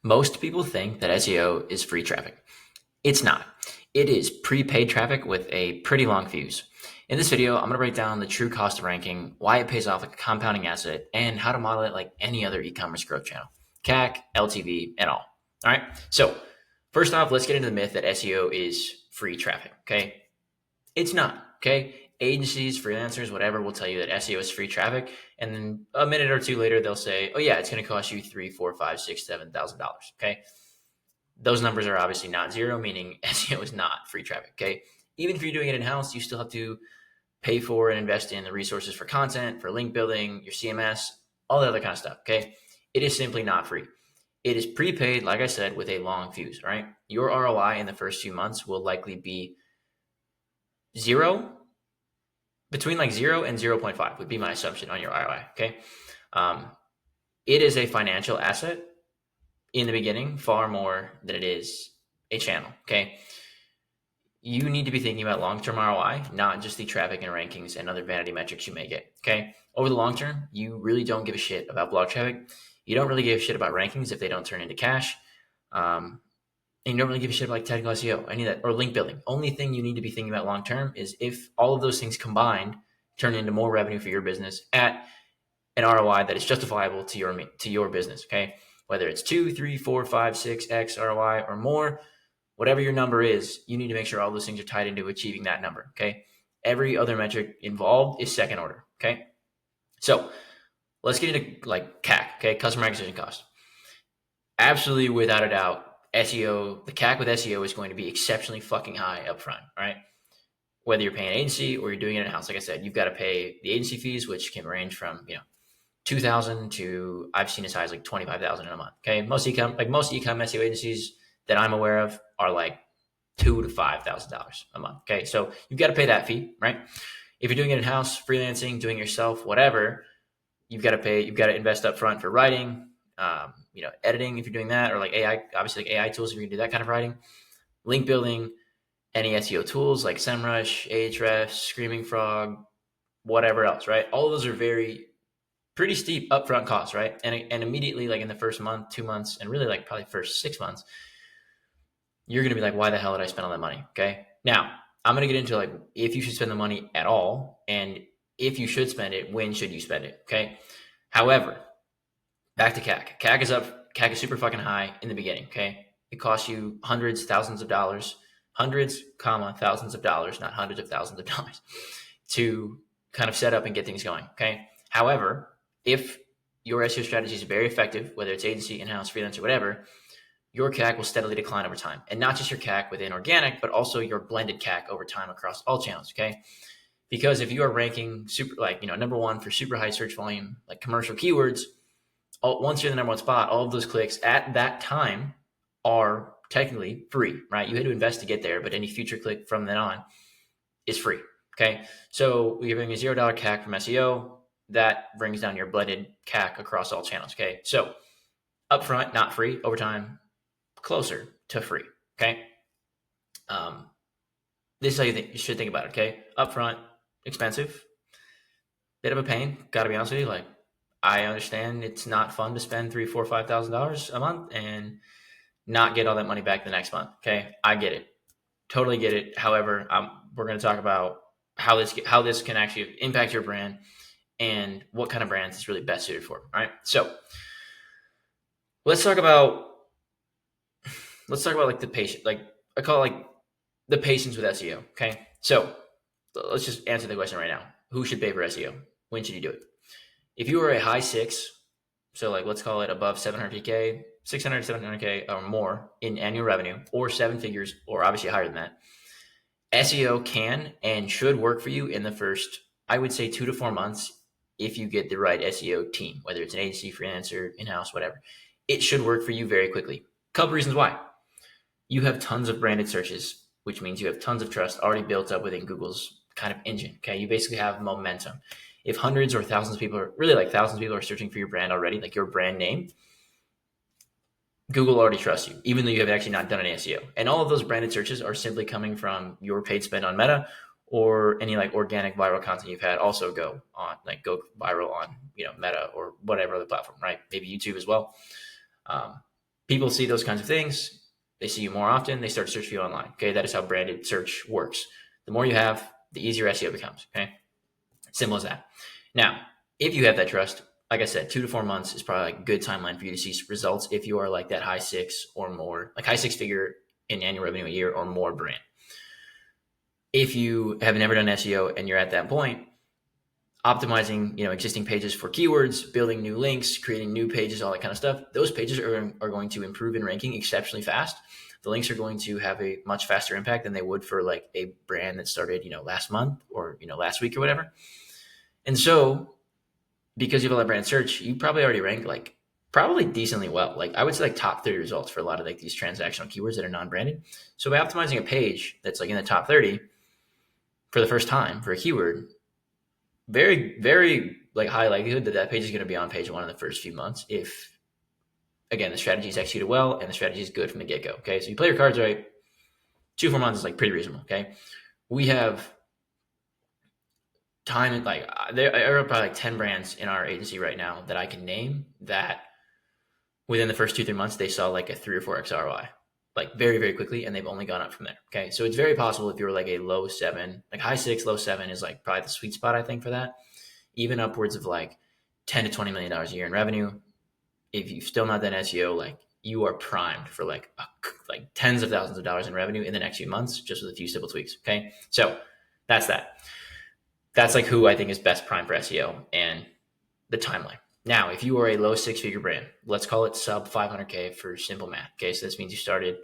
Most people think that SEO is free traffic. It's not. It is prepaid traffic with a pretty long fuse. In this video, I'm going to break down the true cost of ranking, why it pays off like a compounding asset, and how to model it like any other e-commerce growth channel. CAC, LTV, and all. All right. So first off, let's get into the myth that SEO is free traffic. Okay. It's not. Okay. Agencies, freelancers, whatever will tell you that SEO is free traffic. And then a minute or two later, they'll say, oh yeah, it's going to cost you $3,000, $4,000, $5,000, $6,000, $7,000. Okay. Those numbers are obviously not zero, meaning SEO is not free traffic. Okay. Even if you're doing it in-house, you still have to pay for and invest in the resources for content, for link building, your CMS, all that other kind of stuff. Okay. It is simply not free. It is prepaid, like I said, with a long fuse. All right. Your ROI in the first few months will likely be zero, between like 0 and 0.5 would be my assumption on your ROI. Okay. It is a financial asset in the beginning, far more than it is a channel. Okay. You need to be thinking about long-term ROI, not just the traffic and rankings and other vanity metrics you may get. Okay. Over the long term, you really don't give a shit about blog traffic. You don't really give a shit about rankings if they don't turn into cash. And you don't really give a shit about like technical SEO, any of that, or link building. Only thing you need to be thinking about long-term is if all of those things combined turn into more revenue for your business at an ROI that is justifiable to your business. Okay. Whether it's 2, 3, 4, 5, 6x ROI or more, whatever your number is, you need to make sure all those things are tied into achieving that number. Okay. Every other metric involved is second order. Okay. So let's get into like CAC. Okay. Customer acquisition cost. Absolutely, without a doubt, SEO, the CAC with SEO is going to be exceptionally fucking high up front. All right. Whether you're paying an agency or you're doing it in-house, like I said, you've got to pay the agency fees, which can range from, $2,000 to I've seen as high as like $25,000 in a month. Okay. Most e-com SEO agencies that I'm aware of are like $2,000 to $5,000 a month. Okay. So you've got to pay that fee, right? If you're doing it in-house, freelancing, doing it yourself, whatever, you've got to invest up front for writing, editing if you're doing that, or like AI, obviously like AI tools if you're gonna do that kind of writing, link building, any SEO tools like SEMrush, Ahrefs, Screaming Frog, whatever else, right? All of those are pretty steep upfront costs, right? And immediately, like in the first month, 2 months, and really like probably first 6 months, you're gonna be like, why the hell did I spend all that money? Okay. Now I'm gonna get into like if you should spend the money at all, and if you should spend it, when should you spend it? Okay. However, back to CAC. CAC is super fucking high in the beginning. Okay. It costs you hundreds, thousands of dollars, thousands of dollars, not hundreds of thousands of dollars to kind of set up and get things going. Okay. However, if your SEO strategy is very effective, whether it's agency, in-house, freelancer, whatever, your CAC will steadily decline over time. And not just your CAC within organic, but also your blended CAC over time across all channels. Okay. Because if you are ranking number one for super high search volume, like commercial keywords, once you're in the number one spot, all of those clicks at that time are technically free, right? You had to invest to get there, but any future click from then on is free. Okay. So you're having a $0 CAC from SEO. That brings down your blended CAC across all channels. Okay. So upfront, not free. Over time, closer to free. Okay. This is how you should think about it. Okay. Upfront, expensive, bit of a pain. Gotta be honest with you. Like, I understand it's not fun to spend $3,000, $4,000, $5,000 a month and not get all that money back the next month. Okay. I get it. Totally get it. However, we're going to talk about how this can actually impact your brand and what kind of brands it's really best suited for. All right. So let's talk about like the patient, like I call it like the patience with SEO. Okay. So let's just answer the question right now. Who should pay for SEO? When should you do it? If you are a high 6, so like let's call it above 700K, 600, 700K or more in annual revenue, or 7 figures, or obviously higher than that, SEO can and should work for you in the first, I would say 2 to 4 months if you get the right SEO team, whether it's an agency, freelancer, in-house, whatever. It should work for you very quickly. Couple reasons why. You have tons of branded searches, which means you have tons of trust already built up within Google's kind of engine. Okay. You basically have momentum. If hundreds or thousands of people are searching for your brand already, like your brand name, Google already trusts you, even though you have actually not done any SEO. And all of those branded searches are simply coming from your paid spend on Meta or any like organic viral content you've had also go viral on, Meta or whatever other platform, right? Maybe YouTube as well. People see those kinds of things. They see you more often. They start to search for you online. Okay, that is how branded search works. The more you have, the easier SEO becomes. Okay, simple as that. Now, if you have that trust, like I said, 2 to 4 months is probably like a good timeline for you to see results if you are like that high six or more, like high six figure in annual revenue a year or more brand. If you have never done SEO and you're at that point, optimizing, existing pages for keywords, building new links, creating new pages, all that kind of stuff, those pages are going to improve in ranking exceptionally fast. The links are going to have a much faster impact than they would for like a brand that started, last month or, last week or whatever. And so because you have a lot of brand search, you probably already rank like probably decently well. Like I would say like top 30 results for a lot of like these transactional keywords that are non-branded. So by optimizing a page that's like in the top 30 for the first time for a keyword, very, very like high likelihood that page is going to be on page 1 in the first few months. If again, the strategy is executed well and the strategy is good from the get-go. Okay. So you play your cards right. 2 to 4 months is like pretty reasonable. Okay. We have time, like there are probably like 10 brands in our agency right now that I can name that within the first 2-3 months, they saw like a 3 or 4x ROI, like very, very quickly. And they've only gone up from there. Okay. So it's very possible if you're like a low 7, like high 6, low 7 is like probably the sweet spot, I think, for that. Even upwards of like 10 to $20 million a year in revenue. If you've still not done SEO, like you are primed for like tens of thousands of dollars in revenue in the next few months, just with a few simple tweaks. Okay. So that's that. That's like who I think is best primed for SEO and the timeline. Now, if you are a low 6-figure brand, let's call it sub 500K for simple math. Okay. So this means you started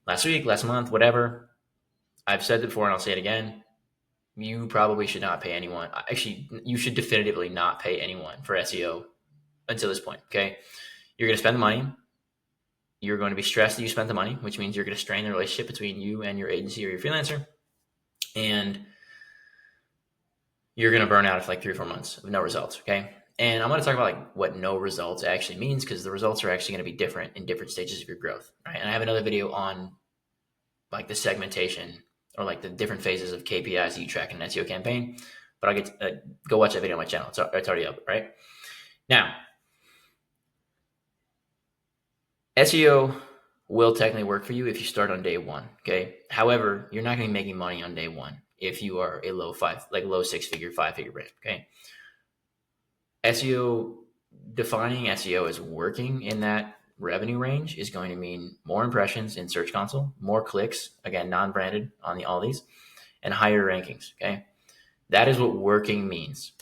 last week, last month, whatever. I've said it before and I'll say it again. You probably should not pay anyone. Actually, you should definitively not pay anyone for SEO until this point. Okay. You're going to spend the money. You're going to be stressed that you spent the money, which means you're going to strain the relationship between you and your agency or your freelancer. And you're going to burn out for like 3 or 4 months of no results. Okay. And I'm going to talk about like what no results actually means, because the results are actually going to be different in different stages of your growth. Right. And I have another video on like the segmentation or like the different phases of KPIs that you track in an SEO campaign, but I'll get go watch that video on my channel. It's already up, right? Now, SEO will technically work for you if you start on day 1. Okay. However, you're not going to be making money on day 1 if you are a low 6-figure, 5-figure brand. Okay. SEO, defining SEO as working in that revenue range is going to mean more impressions in Search Console, more clicks, again, non-branded on all these, and higher rankings. Okay. That is what working means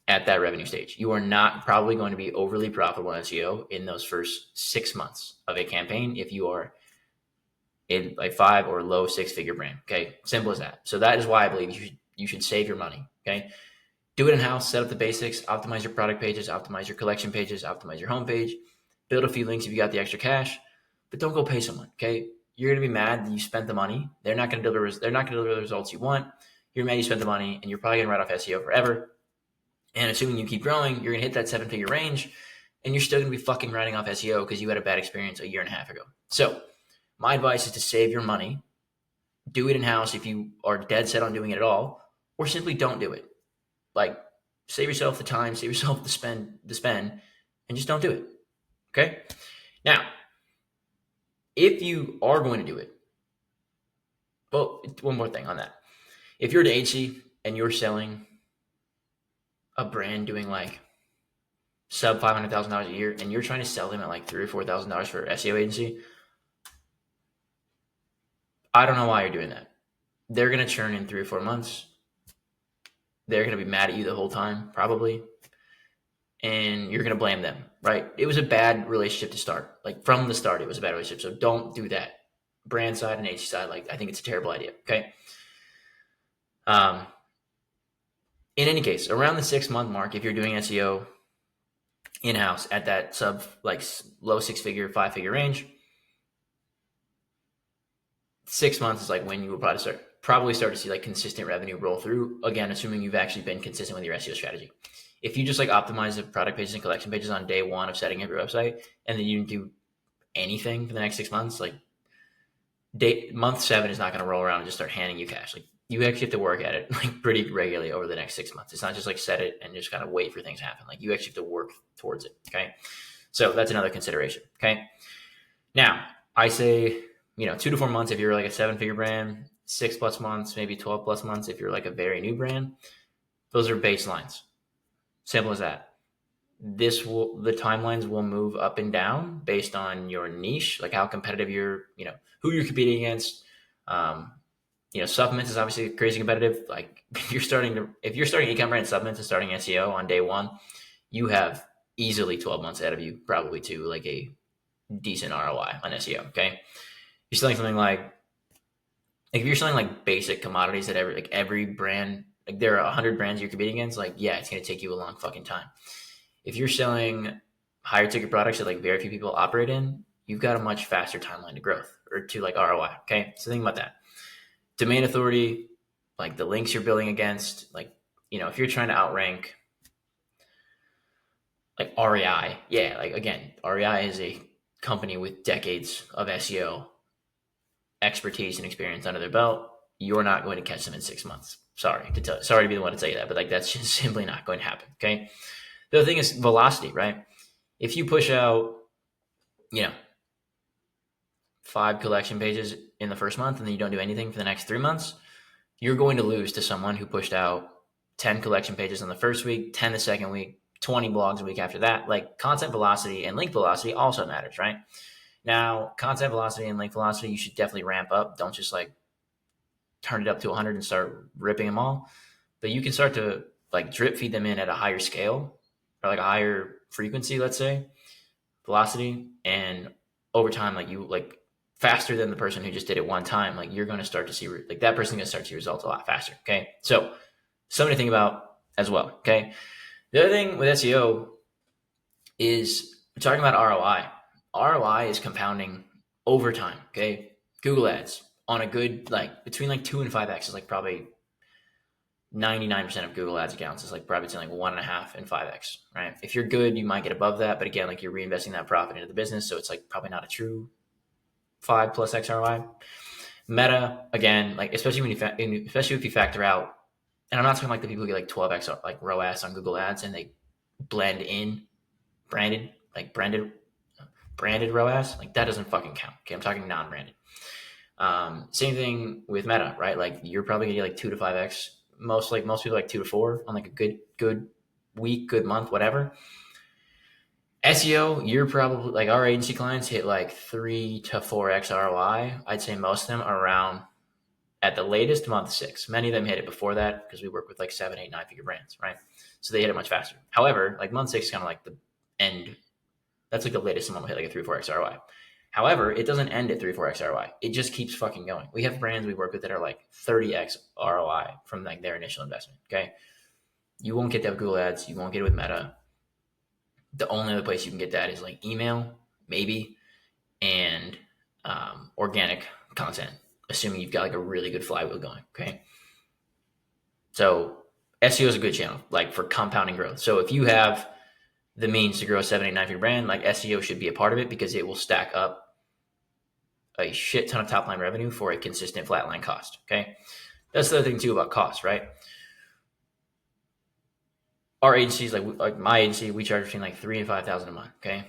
at that revenue stage. You are not probably going to be overly profitable in SEO in those first 6 months of a campaign if you are in a 5 or low 6-figure brand. Okay. Simple as that. So that is why I believe you should save your money. Okay. Do it in-house, set up the basics, optimize your product pages, optimize your collection pages, optimize your homepage, build a few links if you got the extra cash, but don't go pay someone. Okay. You're going to be mad that you spent the money. They're not going to deliver the results you want. You're mad you spent the money and you're probably going to write off SEO forever. And assuming you keep growing, you're going to hit that 7-figure range and you're still going to be fucking writing off SEO because you had a bad experience a year and a half ago. So my advice is to save your money, do it in-house if you are dead set on doing it at all, or simply don't do it. Like save yourself the time, save yourself the spend, and just don't do it. Okay. Now, if you are going to do it, well, one more thing on that. If you're an agency and you're selling a brand doing like sub $500,000 a year and you're trying to sell them at like $3,000 or $4,000 for SEO agency, I don't know why you're doing that. They're going to churn in 3 or 4 months. They're going to be mad at you the whole time, probably. And you're going to blame them, right? It was a bad relationship to start. Like from the start, it was a bad relationship. So don't do that. Brand side and agency side, like I think it's a terrible idea. Okay. In any case, around the 6-month mark, if you're doing SEO in-house at that low 6-figure, 5-figure range, 6 months is like when you will probably start to see like consistent revenue roll through. Again, assuming you've actually been consistent with your SEO strategy. If you just like optimize the product pages and collection pages on day 1 of setting up your website, and then you didn't do anything for the next 6 months, like month 7 is not going to roll around and just start handing you cash. Like you actually have to work at it like pretty regularly over the next 6 months. It's not just like set it and just kind of wait for things to happen. Like you actually have to work towards it. Okay. So that's another consideration. Okay. Now I say, 2 to 4 months if you're like a 7-figure brand, 6+ months, maybe 12+ months if you're like a very new brand. Those are baselines. Simple as that. The timelines will move up and down based on your niche, like how competitive who you're competing against. Um, supplements is obviously crazy competitive. Like if you're starting e-commerce brand supplements and starting SEO on day one, you have easily 12 months ahead of you, probably to like a decent ROI on SEO. Okay. You're selling something like if you're selling like basic commodities that every brand, like there are 100 brands you're competing against, like, yeah, it's going to take you a long fucking time. If you're selling higher ticket products that like very few people operate in, you've got a much faster timeline to growth or to like ROI. Okay. So think about that. Domain authority, like the links you're building against, like, if you're trying to outrank like REI, yeah, like again, REI is a company with decades of SEO expertise and experience under their belt. You're not going to catch them in 6 months. Sorry to be the one to tell you that, but like that's just simply not going to happen. Okay. The other thing is velocity, right? If you push out, you know, 5 collection pages in the first month and then you don't do anything for the next 3 months, you're going to lose to someone who pushed out 10 collection pages in the first week, 10 the second week, 20 blogs a week after that. Like content velocity and link velocity also matters, right? Now, content velocity and link velocity, you should definitely ramp up. Don't just like turn it up to 100 and start ripping them all. But you can start to like drip feed them in at a higher scale or like a higher frequency, let's say, velocity. And over time, like faster than the person who just did it one time, like you're going to start to see, like that person's going to start to see results a lot faster. Okay. So something to think about as well. Okay. The other thing with SEO is we're talking about ROI. ROI is compounding over time. Okay. Google ads on a good, like between like 2 and 5x is like probably 99% of Google ads accounts is like probably between like 1.5 and 5x, right? If you're good, you might get above that. But again, like you're reinvesting that profit into the business. So it's like probably not a true 5+X ROI. Meta, again, like especially if you factor out, and I'm not talking like the people who get like 12x like ROAS on Google ads and they blend in branded ROAS, like that doesn't fucking count. Okay. I'm talking non-branded. Same thing with Meta, right? Like you're probably gonna get like 2 to 5x. Most people like 2 to 4 on like a good week, good month, whatever. SEO, you're probably like our agency clients hit like 3 to 4x ROI. I'd say most of them are around at the latest month 6. Many of them hit it before that because we work with like 7, 8, 9-figure brands, right? So they hit it much faster. However, like month 6 is kind of like the end. That's like the latest someone will hit like a 3 4x ROI. However, it doesn't end at 3 4x ROI. It just keeps fucking going. We have brands we work with that are like 30x ROI from like their initial investment. Okay. You won't get that with Google ads. You won't get it with Meta. The only other place you can get that is like email, maybe, and organic content, assuming you've got like a really good flywheel going. Okay. So SEO is a good channel, like for compounding growth. So if you have the means to grow a 7, 8, 9-figure brand, like SEO should be a part of it because it will stack up a shit ton of top line revenue for a consistent flatline cost. Okay. That's the other thing too about cost, right? Our agencies, like my agency, we charge between like $3,000 and $5,000 a month. Okay.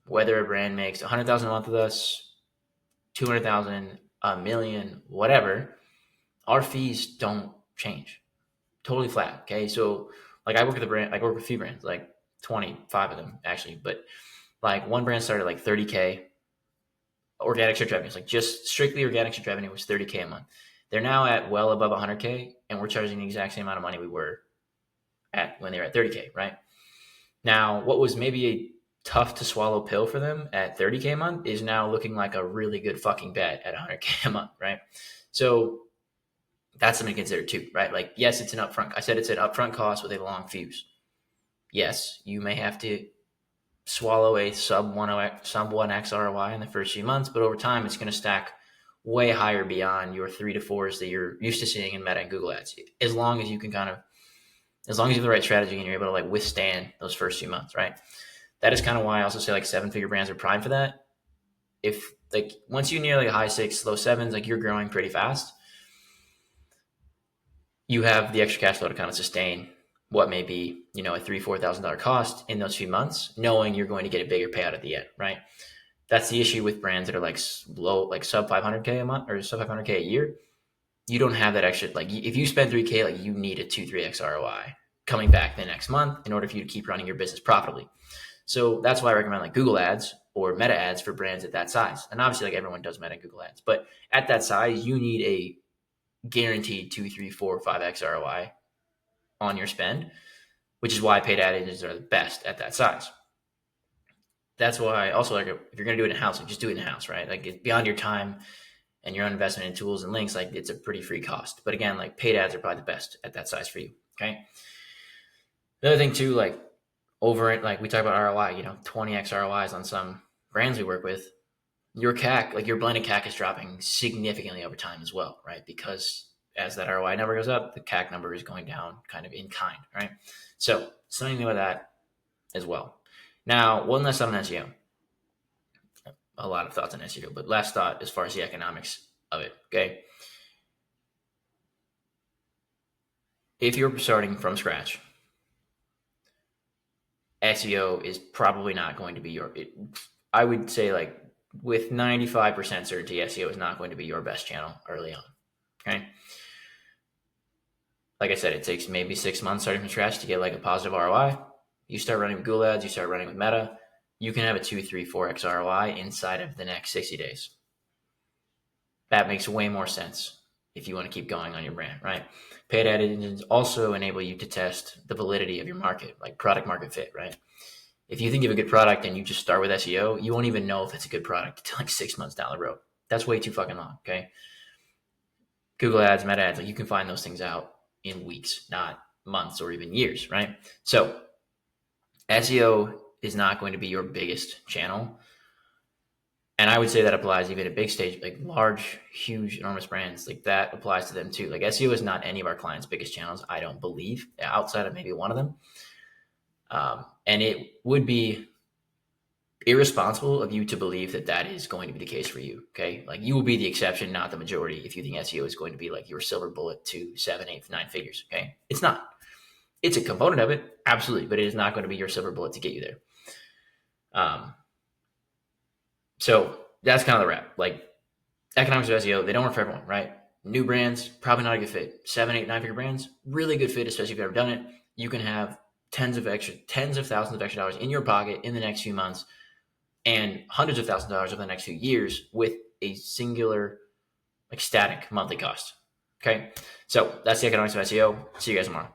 Whether a brand makes $100,000 a month with us, 200,000, $1 million, whatever, our fees don't change. Totally flat. Okay. So like I work with a few brands, like 25 of them actually, but like one brand started like 30K organic search revenue. It's like just strictly organic search revenue was 30K a month. They're now at well above 100K and we're charging the exact same amount of money we were at when they were at 30K, right? Now, what was maybe a tough to swallow pill for them at 30K a month is now looking like a really good fucking bet at 100K a month, right? So that's something to consider too, right? Like, yes, it's an upfront cost with a long fuse. Yes, you may have to swallow a sub 1x ROI in the first few months, but over time, it's going to stack way higher beyond your 3 to 4s that you're used to seeing in Meta and Google ads. As long as you have the right strategy and you're able to like withstand those first few months, right? That is kind of why I also say like 7-figure brands are primed for that. If like once you near like high 6, low 7s, like you're growing pretty fast, you have the extra cash flow to kind of sustain what may be, a $3,000-$4,000 cost in those few months, knowing you're going to get a bigger payout at the end, right? That's the issue with brands that are like low, like sub 500K a month or sub 500K a year. You don't have that extra, like if you spend 3K, like you need a 2-3x ROI coming back the next month in order for you to keep running your business profitably. So that's why I recommend like Google ads or meta ads for brands at that size. And obviously like everyone does meta and Google ads, but at that size, you need a guaranteed 2, 3, 4, 5x ROI on your spend, which is why paid ad agencies are the best at that size. That's why also, like, if you're going to do it in house, like just do it in house, right? Like it's beyond your time and your own investment in tools and links, like it's a pretty free cost. But again, like paid ads are probably the best at that size for you. Okay. The other thing too, like over it, like we talk about ROI, 20x ROIs on some brands we work with. Your CAC, like your blended CAC is dropping significantly over time as well, right? Because as that ROI number goes up, the CAC number is going down kind of in kind, right? So something about that as well. Now, one last thought on SEO. A lot of thoughts on SEO, but last thought as far as the economics of it, okay? If you're starting from scratch, SEO is probably not going to be I would say like with 95% certainty, SEO is not going to be your best channel early on, okay? Like I said, it takes maybe 6 months starting from scratch to get like a positive ROI. You start running with Google ads, you start running with Meta, you can have a 2, 3, 4x ROI inside of the next 60 days. That makes way more sense if you want to keep going on your brand, right? Paid ad engines also enable you to test the validity of your market, like product market fit, right? If you think you have a good product and you just start with SEO, you won't even know if it's a good product until like 6 months down the road. That's way too fucking long, okay? Google ads, Meta ads, like you can find those things out in weeks, not months or even years, right? So SEO is not going to be your biggest channel. And I would say that applies even at big stage, like large, huge, enormous brands, like that applies to them too. Like SEO is not any of our clients' biggest channels, I don't believe, outside of maybe one of them. And it would be irresponsible of you to believe that that is going to be the case for you. Okay. Like you will be the exception, not the majority, if you think SEO is going to be like your silver bullet to 7, 8, 9 figures. Okay. It's not. It's a component of it. Absolutely. But it is not going to be your silver bullet to get you there. So that's kind of the wrap. Like economics of SEO, they don't work for everyone, right? New brands, probably not a good fit. 7, 8, 9 figure brands, really good fit, especially if you've ever done it. You can have tens of thousands of extra dollars in your pocket in the next few months and hundreds of thousands of dollars over the next few years with a singular, like static monthly cost. Okay. So that's the economics of SEO. See you guys tomorrow.